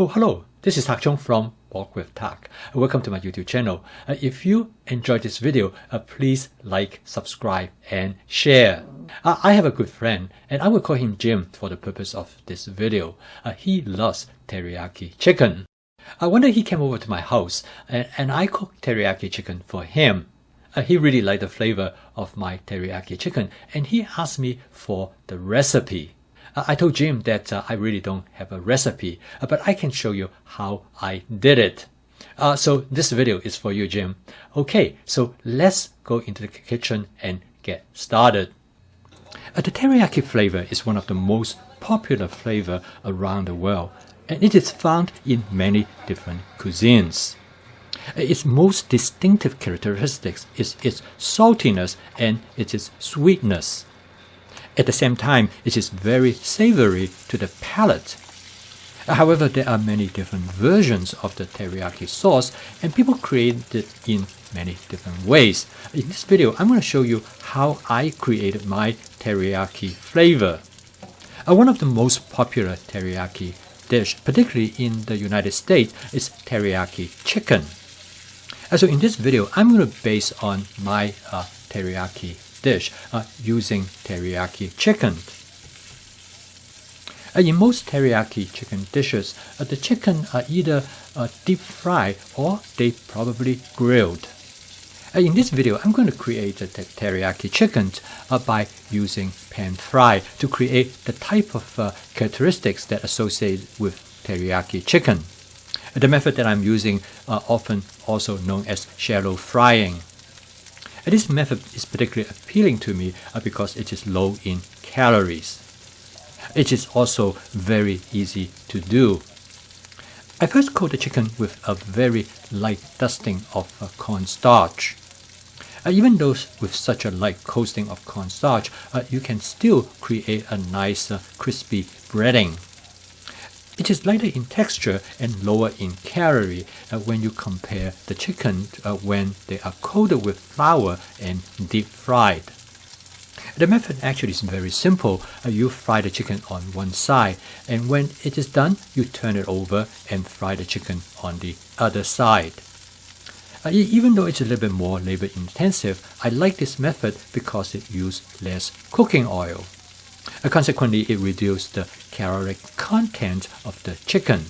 Oh, hello. This is Tak Chung from Walk with Tak. Welcome to my YouTube channel. If you enjoyed this video, please like, subscribe, and share. I have a good friend, and I will call him Jim for the purpose of this video. He loves teriyaki chicken. One day he came over to my house, and I cooked teriyaki chicken for him. He really liked the flavor of my teriyaki chicken, and he asked me for the recipe. I told Jim that I really don't have a recipe, but I can show you how I did it. So this video is for you, Jim. Okay, so let's go into the kitchen and get started. The teriyaki flavor is one of the most popular flavor around the world, and it is found in many different cuisines. Its most distinctive characteristics is its saltiness and its sweetness. At the same time, it is very savory to the palate. However, there are many different versions of the teriyaki sauce, and people create it in many different ways. In this video, I'm going to show you how I created my teriyaki flavor. One of the most popular teriyaki dish, particularly in the United States, is teriyaki chicken. So in this video, I'm going to base on my teriyaki dish using teriyaki chicken. In most teriyaki chicken dishes, the chicken are either deep fried or they probably grilled. In this video, I'm going to create the teriyaki chicken by using pan fry to create the type of characteristics that associate with teriyaki chicken. The method that I'm using often also known as shallow frying. This method is particularly appealing to me because it is low in calories. It is also very easy to do. I first coat the chicken with a very light dusting of cornstarch. Even though with such a light coating of cornstarch, you can still create a nice crispy breading. It is lighter in texture and lower in calorie when you compare the chicken when they are coated with flour and deep fried. The method actually is very simple. You fry the chicken on one side, and when it is done, you turn it over and fry the chicken on the other side. Even though it's a little bit more labor intensive, I like this method because it uses less cooking oil. Consequently, it reduced the caloric content of the chicken.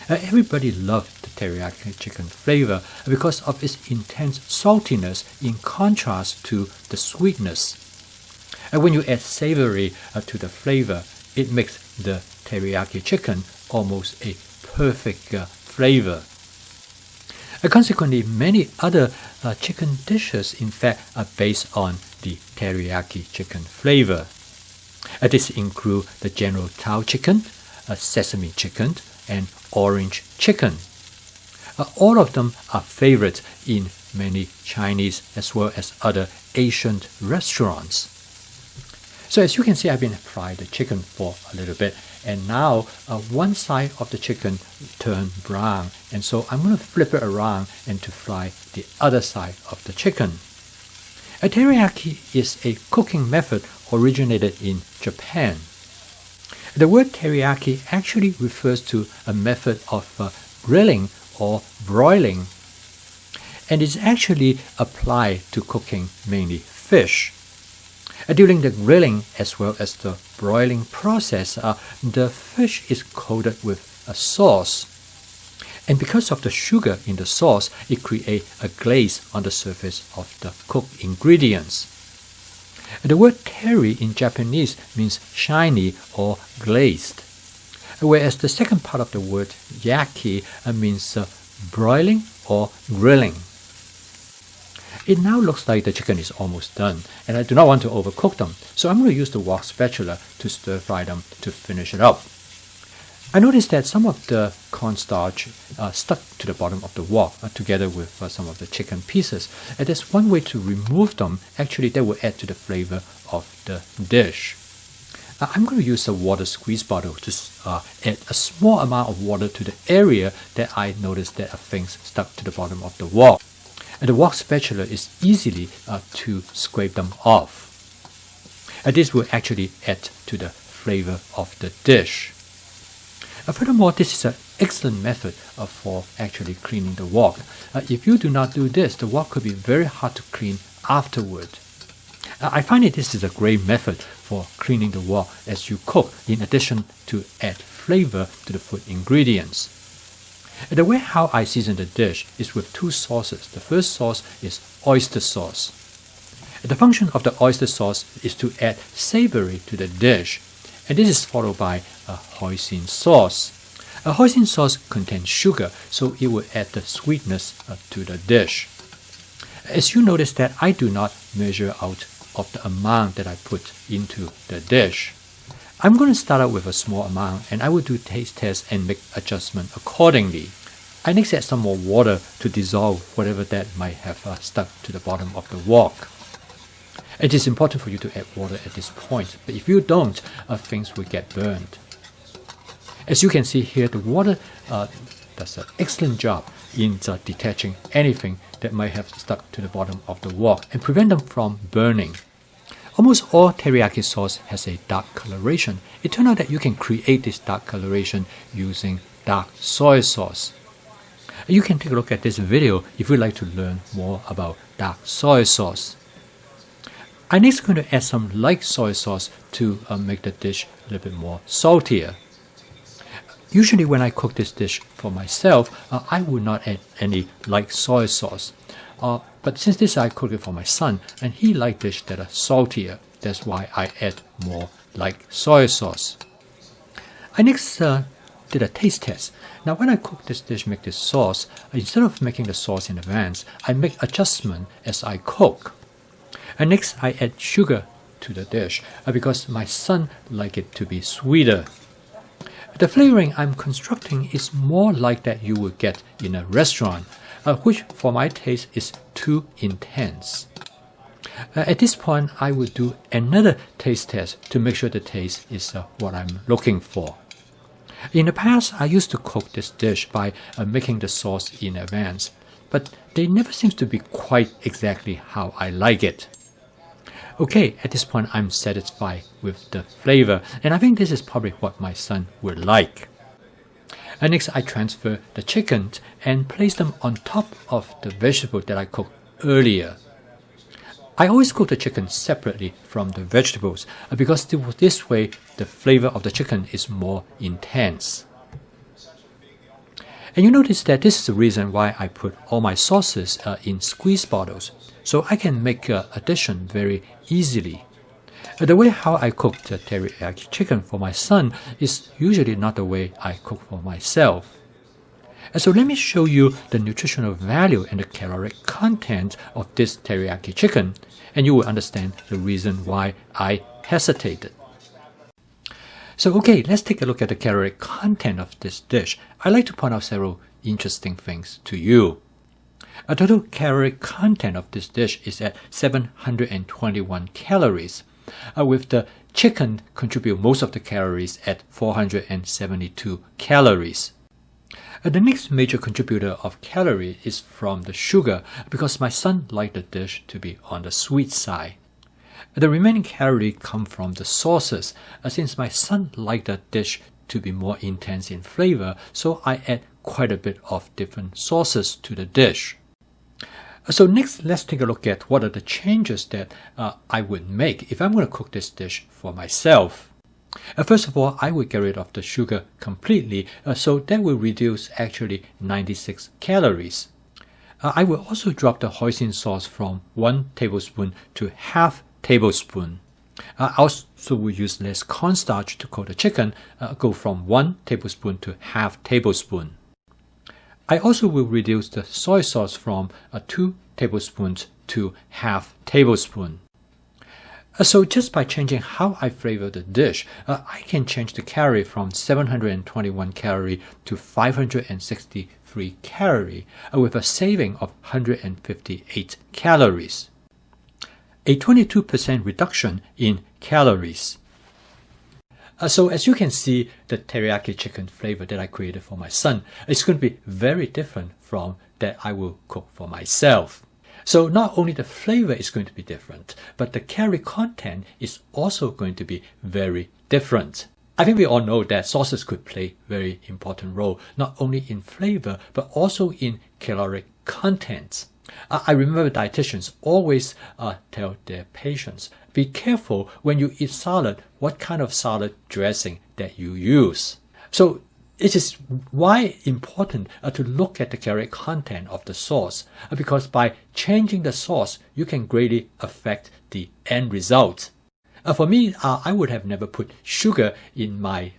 Everybody loves the teriyaki chicken flavor because of its intense saltiness in contrast to the sweetness. When you add savory to the flavor, it makes the teriyaki chicken almost a perfect flavor. Consequently, many other chicken dishes, in fact, are based on the teriyaki chicken flavor. This include the General Tao chicken, sesame chicken, and orange chicken. All of them are favorites in many Chinese as well as other Asian restaurants. So as you can see, I've been frying the chicken for a little bit, and now one side of the chicken turned brown, and so I'm going to flip it around and to fry the other side of the chicken. A teriyaki is a cooking method originated in Japan. The word teriyaki actually refers to a method of grilling or broiling, and is actually applied to cooking mainly fish. During the grilling as well as the broiling process, the fish is coated with a sauce. And because of the sugar in the sauce, it creates a glaze on the surface of the cooked ingredients. The word teri in Japanese means shiny or glazed, whereas the second part of the word yaki means broiling or grilling. It now looks like the chicken is almost done, and I do not want to overcook them, so I'm going to use the wok spatula to stir fry them to finish it up. I noticed that some of the cornstarch stuck to the bottom of the wok together with some of the chicken pieces. And there's one way to remove them. Actually, that will add to the flavor of the dish. I'm going to use a water squeeze bottle to add a small amount of water to the area that I noticed that things stuck to the bottom of the wok. And the wok spatula is easily to scrape them off. This will actually add to the flavor of the dish. Furthermore, this is an excellent method for actually cleaning the wok. If you do not do this, the wok could be very hard to clean afterward. I find this is a great method for cleaning the wok as you cook, in addition to add flavor to the food ingredients. The way how I season the dish is with two sauces. The first sauce is oyster sauce. The function of the oyster sauce is to add savory to the dish, and this is followed by a hoisin sauce. A hoisin sauce contains sugar, so it will add the sweetness to the dish. As you notice that I do not measure out of the amount that I put into the dish. I'm going to start out with a small amount, and I will do taste tests and make adjustment accordingly. I next add some more water to dissolve whatever that might have stuck to the bottom of the wok. It is important for you to add water at this point, but if you don't, things will get burned. As you can see here, the water does an excellent job in detaching anything that might have stuck to the bottom of the wok and prevent them from burning. Almost all teriyaki sauce has a dark coloration. It turned out that you can create this dark coloration using dark soy sauce. You can take a look at this video if you'd like to learn more about dark soy sauce. I'm next going to add some light soy sauce to make the dish a little bit more saltier. Usually when I cook this dish for myself, I would not add any light soy sauce. But since this I cook it for my son, and he likes dishes that are saltier, that's why I add more light soy sauce. I next did a taste test. Now when I cook this dish, make this sauce, instead of making the sauce in advance, I make adjustment as I cook. And next I add sugar to the dish because my son likes it to be sweeter. The flavoring I'm constructing is more like that you would get in a restaurant, which for my taste is too intense. At this point, I will do another taste test to make sure the taste is what I'm looking for. In the past, I used to cook this dish by making the sauce in advance, but they never seems to be quite exactly how I like it. Okay, at this point I'm satisfied with the flavor, and I think this is probably what my son would like. And next I transfer the chicken and place them on top of the vegetable that I cooked earlier. I always cook the chicken separately from the vegetables because this way the flavor of the chicken is more intense. And you notice that this is the reason why I put all my sauces in squeeze bottles, so I can make addition very easily. The way how I cook the teriyaki chicken for my son is usually not the way I cook for myself. So let me show you the nutritional value and the caloric content of this teriyaki chicken, and you will understand the reason why I hesitated. So okay, let's take a look at the caloric content of this dish. I'd like to point out several interesting things to you. A total caloric content of this dish is at 721 calories, with the chicken contribute most of the calories at 472 calories. The next major contributor of calorie is from the sugar, because my son liked the dish to be on the sweet side. The remaining calories come from the sauces, since my son liked the dish to be more intense in flavor, so I add quite a bit of different sauces to the dish. So next, let's take a look at what are the changes that I would make if I'm going to cook this dish for myself. First of all, I will get rid of the sugar completely, so that will reduce actually 96 calories. I will also drop the hoisin sauce from 1 tablespoon to half tablespoon. I also will use less cornstarch to cook the chicken, go from 1 tablespoon to half tablespoon. I also will reduce the soy sauce from 2 tablespoons to half tablespoon. So just by changing how I flavor the dish, I can change the calorie from 721 calorie to 563 calorie, with a saving of 158 calories. A 22% reduction in calories. So as you can see, the teriyaki chicken flavor that I created for my son is going to be very different from that I will cook for myself. So not only the flavor is going to be different, but the calorie content is also going to be very different. I think we all know that sauces could play a very important role, not only in flavor, but also in caloric contents. I remember dietitians always tell their patients, be careful when you eat salad, what kind of salad dressing that you use. So it is why important to look at the caloric content of the sauce, because by changing the sauce, you can greatly affect the end result. For me, I would have never put sugar in my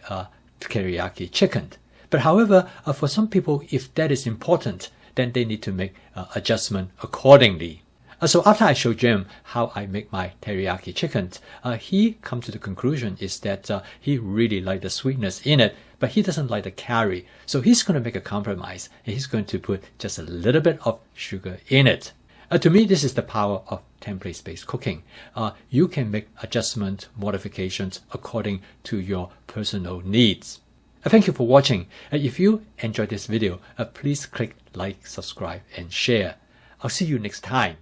teriyaki chicken. But however, for some people, if that is important, then they need to make adjustment accordingly. So after I showed Jim how I make my teriyaki chicken, he come to the conclusion is that he really liked the sweetness in it, but he doesn't like the curry. So he's going to make a compromise, and he's going to put just a little bit of sugar in it. To me, this is the power of template-based cooking. You can make adjustment, modifications according to your personal needs. Thank you for watching. If you enjoyed this video, please click like, subscribe, and share. I'll see you next time.